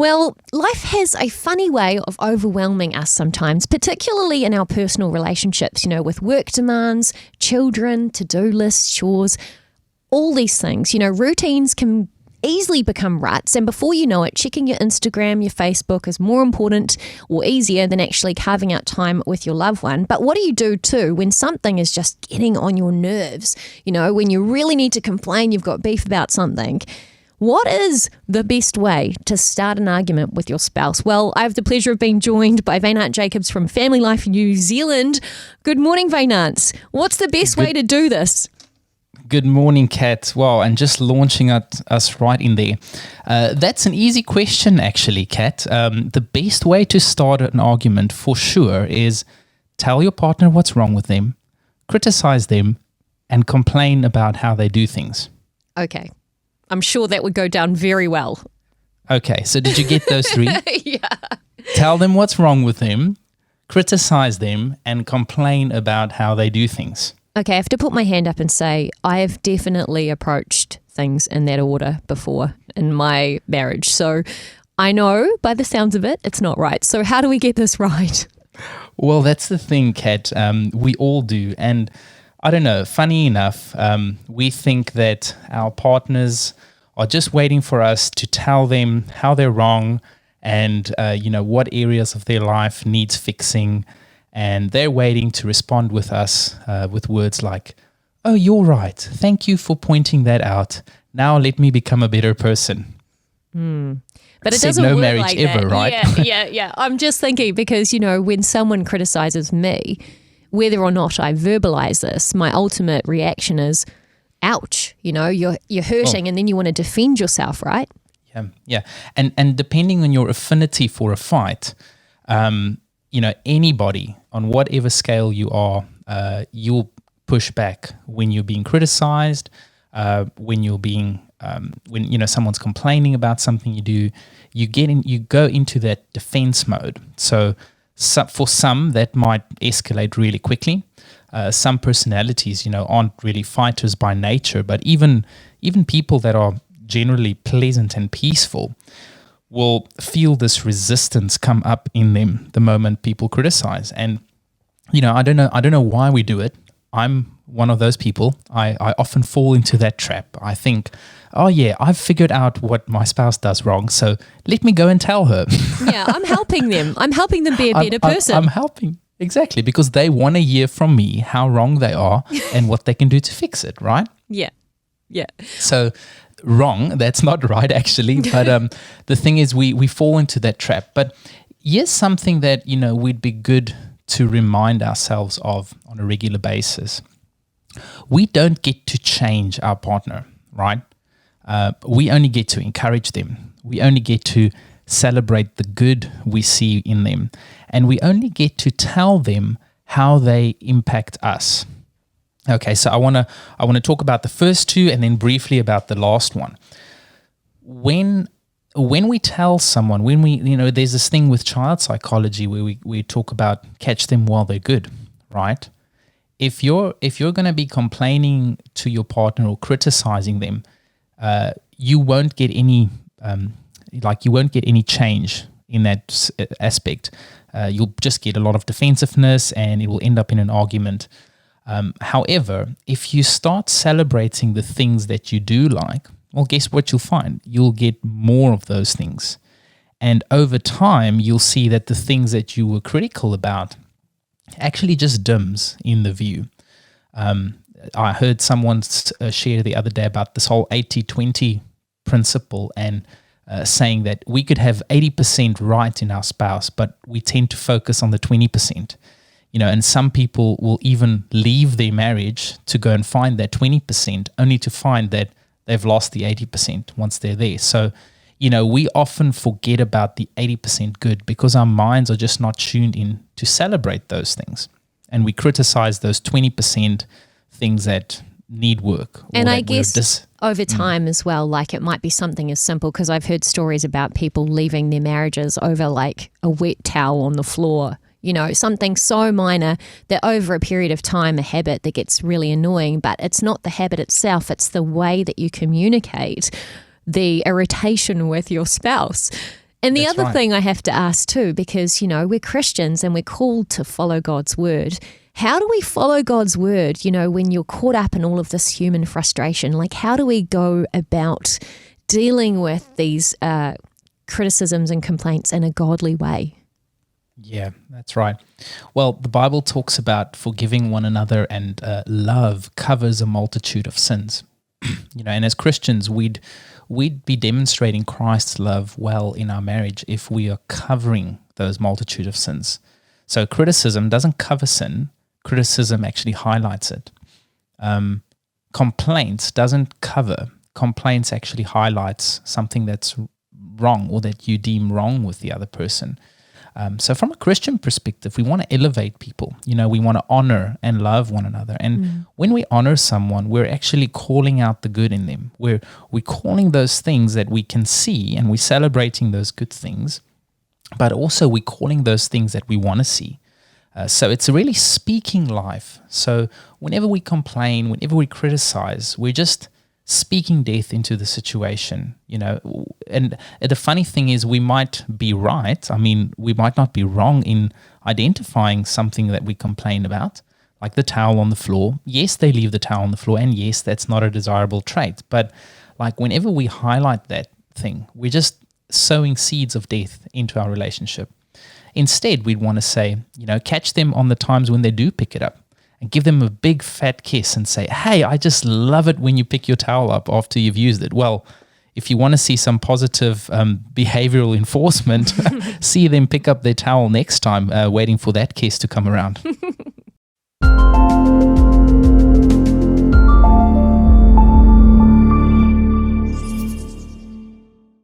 Well, life has a funny way of overwhelming us sometimes, particularly in our personal relationships, with work demands, children, to-do lists, chores, all these things. Routines can easily become ruts, and before you know it, checking your Instagram, your Facebook is more important or easier than actually carving out time with your loved one. But what do you do too when something is just getting on your nerves? When you really need to complain, you've got beef about something. What is the best way to start an argument with your spouse? Well, I have the pleasure of being joined by Wynand Jacobs from Family Life New Zealand. Good morning, Wynand. What's the best way to do this? Good morning, Kat. Wow, and just launching us right in there. That's an easy question, actually, Kat. The best way to start an argument, for sure, is tell your partner what's wrong with them, criticize them, and complain about how they do things. Okay. I'm sure that would go down very well. Okay, so did you get those three? Yeah. Tell them what's wrong with them, criticize them, and complain about how they do things. Okay, I have to put my hand up and say I have definitely approached things in that order before in my marriage. So I know by the sounds of it, it's not right. So how do we get this right? Well, that's the thing, Kat. We all do. And I don't know, funny enough, we think that our partners are just waiting for us to tell them how they're wrong and, what areas of their life needs fixing. And they're waiting to respond with us with words like, "Oh, you're right. Thank you for pointing that out. Now let me become a better person." But it Said doesn't no work marriage like ever, that. right? Yeah. I'm just thinking because, when someone criticizes me, whether or not I verbalize this, my ultimate reaction is, ouch, you're hurting and then you want to defend yourself, right? Yeah. And depending on your affinity for a fight, anybody on whatever scale you are, you'll push back when you're being criticized, when you're being, when someone's complaining about something you do, you go into that defense mode. So for some, that might escalate really quickly. Some personalities, aren't really fighters by nature, but even people that are generally pleasant and peaceful will feel this resistance come up in them the moment people criticize. And, I don't know why we do it. I'm one of those people. I often fall into that trap. I think, oh yeah, I've figured out what my spouse does wrong, so let me go and tell her. Yeah, I'm helping them. I'm helping them be a better person. I'm helping. Exactly, because they want to hear from me how wrong they are and what they can do to fix it, right? Yeah. So wrong, that's not right actually, but the thing is we fall into that trap. But here's something that, we'd be good to remind ourselves of on a regular basis. We don't get to change our partner, right? We only get to encourage them. We only get to celebrate the good we see in them. And we only get to tell them how they impact us. Okay, so I want to talk about the first two and then briefly about the last one. When we tell someone, when we, there's this thing with child psychology where we talk about catch them while they're good, right? If you're going to be complaining to your partner or criticizing them, you won't get any change in that aspect. You'll just get a lot of defensiveness and it will end up in an argument. However, if you start celebrating the things that you do like, well, guess what you'll find? You'll get more of those things. And over time, you'll see that the things that you were critical about actually just dims in the view. I heard someone share the other day about this whole 80-20 principle and saying that we could have 80% right in our spouse, but we tend to focus on the 20%. And some people will even leave their marriage to go and find that 20%, only to find that they've lost the 80% once they're there. So, we often forget about the 80% good because our minds are just not tuned in to celebrate those things. And we criticize those 20% things that need work. And I guess over time as well, like it might be something as simple, because I've heard stories about people leaving their marriages over like a wet towel on the floor. Something so minor that over a period of time, a habit that gets really annoying, but it's not the habit itself, it's the way that you communicate the irritation with your spouse. And the That's other right. thing I have to ask too, because, we're Christians and we're called to follow God's word. How do we follow God's word, when you're caught up in all of this human frustration? Like, how do we go about dealing with these criticisms and complaints in a godly way? Yeah, that's right. Well, the Bible talks about forgiving one another, and love covers a multitude of sins. And as Christians, we'd be demonstrating Christ's love well in our marriage if we are covering those multitude of sins. So criticism doesn't cover sin. Criticism actually highlights it. Complaints doesn't cover. Complaints actually highlights something that's wrong or that you deem wrong with the other person. So from a Christian perspective, we want to elevate people. We want to honor and love one another. And when we honor someone, we're actually calling out the good in them. We're calling those things that we can see, and we're celebrating those good things, but also we're calling those things that we want to see. So it's really speaking life. So whenever we complain, whenever we criticize, we're just speaking death into the situation, and the funny thing is we might be right. I mean, we might not be wrong in identifying something that we complain about, like the towel on the floor. Yes, they leave the towel on the floor, and yes, that's not a desirable trait. But like whenever we highlight that thing, we're just sowing seeds of death into our relationship. Instead, we'd want to say, catch them on the times when they do pick it up, and give them a big fat kiss and say, hey, I just love it when you pick your towel up after you've used it. Well, if you want to see some positive behavioral enforcement, see them pick up their towel next time, waiting for that kiss to come around.